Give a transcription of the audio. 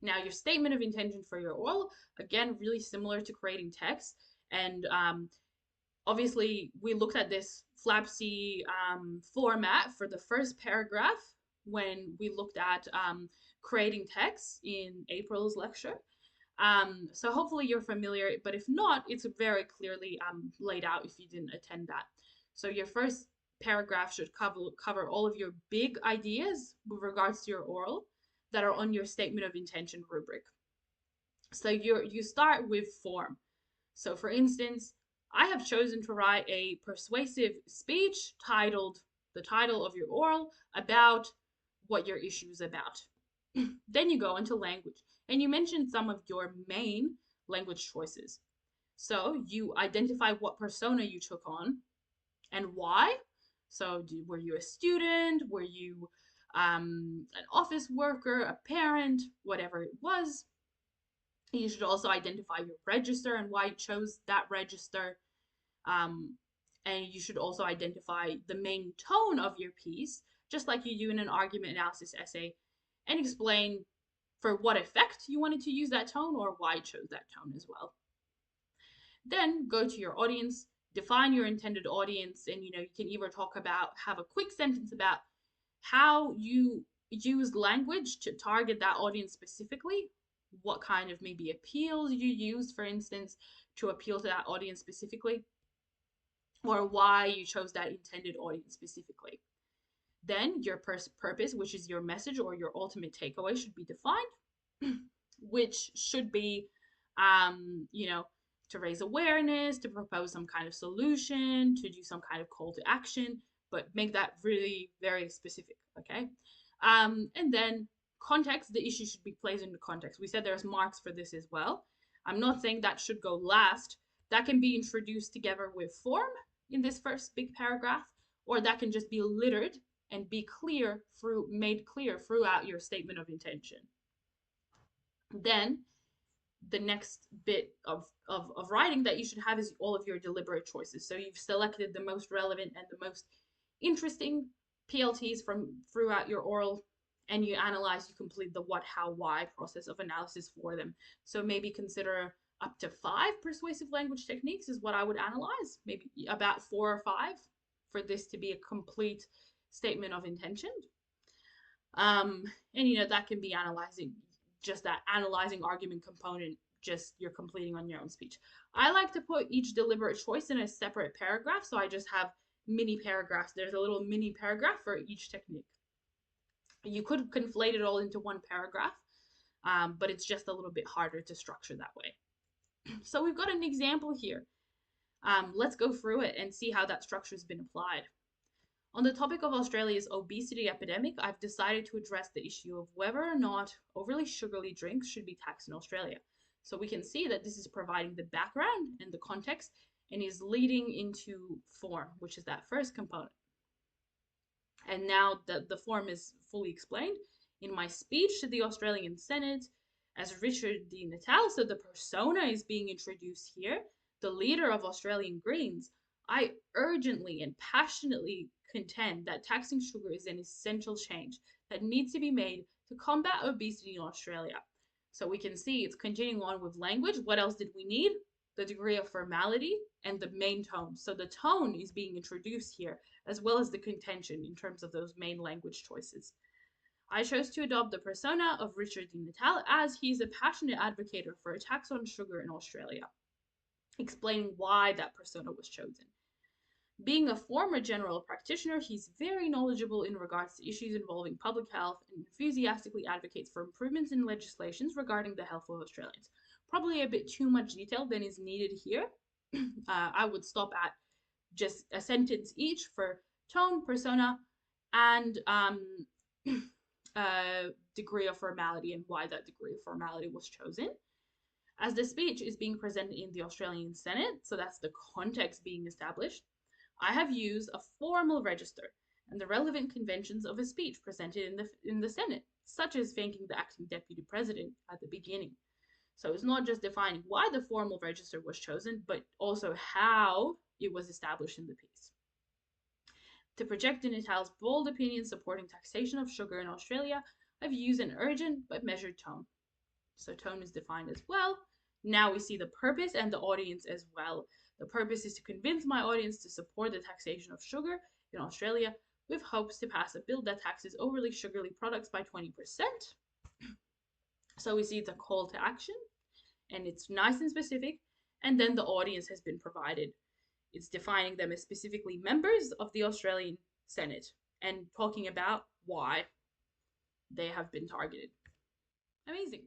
Now, your statement of intention for your oral, again, really similar to creating text. And obviously, we looked at this FLAPC format for the first paragraph when we looked at creating text in April's lecture. So hopefully you're familiar, but if not, it's very clearly laid out if you didn't attend that. So your first paragraph should cover all of your big ideas with regards to your oral that are on your statement of intention rubric. So you start with form. So for instance, I have chosen to write a persuasive speech titled the title of your oral about what your issue is about. Then you go into language and you mention some of your main language choices. So you identify what persona you took on and why. So were you a student? Were you an office worker, a parent, whatever it was? You should also identify your register and why you chose that register. Um, and you should also identify the main tone of your piece, just like you do in an argument analysis essay, and explain for what effect you wanted to use that tone or why you chose that tone as well. Then go to your audience, define your intended audience, and you can either have a quick sentence about how you use language to target that audience specifically, what kind of maybe appeals you used, for instance, to appeal to that audience specifically, or why you chose that intended audience specifically. Then your purpose, which is your message or your ultimate takeaway, should be defined, which should be, to raise awareness, to propose some kind of solution, to do some kind of call to action, but make that really very specific, okay? And then context, the issue should be placed into context. We said there's marks for this as well. I'm not saying that should go last. That can be introduced together with form in this first big paragraph, or that can just be littered and be made clear throughout your statement of intention. Then the next bit of writing that you should have is all of your deliberate choices. So you've selected the most relevant and the most interesting PLTs from throughout your oral, and you complete the what, how, why process of analysis for them. So maybe consider up to 5 persuasive language techniques is what I would analyze, maybe about 4 or 5 for this to be a complete statement of intention. And that can be analyzing argument component, just you're completing on your own speech. I like to put each deliberate choice in a separate paragraph, so I just have mini paragraphs. There's a little mini paragraph for each technique. You could conflate it all into one paragraph, but it's just a little bit harder to structure that way. So we've got an example here. Let's go through it and see how that structure has been applied. On the topic of Australia's obesity epidemic, I've decided to address the issue of whether or not overly sugary drinks should be taxed in Australia. So we can see that this is providing the background and the context and is leading into form, which is that first component. And now that the form is fully explained, in my speech to the Australian Senate, as Richard Di Natale, so the persona is being introduced here, the leader of Australian Greens, I urgently and passionately contend that taxing sugar is an essential change that needs to be made to combat obesity in Australia. So we can see it's continuing on with language. What else did we need? The degree of formality and the main tone. So the tone is being introduced here, as well as the contention in terms of those main language choices. I chose to adopt the persona of Richard Di Natale as he's a passionate advocate for a tax on sugar in Australia, explaining why that persona was chosen. Being a former general practitioner, he's very knowledgeable in regards to issues involving public health and enthusiastically advocates for improvements in legislations regarding the health of Australians. Probably a bit too much detail than is needed here. I would stop at just a sentence each for tone, persona, and degree of formality and why that degree of formality was chosen. As the speech is being presented in the Australian Senate, so that's the context being established, I have used a formal register and the relevant conventions of a speech presented in the Senate, such as thanking the acting deputy president at the beginning. So it's not just defining why the formal register was chosen, but also how it was established in the piece. To project Di Natale's bold opinion supporting taxation of sugar in Australia, I've used an urgent but measured tone. So tone is defined as well. Now we see the purpose and the audience as well. The purpose is to convince my audience to support the taxation of sugar in Australia with hopes to pass a bill that taxes overly sugary products by 20%. So we see it's a call to action and it's nice and specific. And then the audience has been provided. It's defining them as specifically members of the Australian Senate and talking about why they have been targeted. Amazing.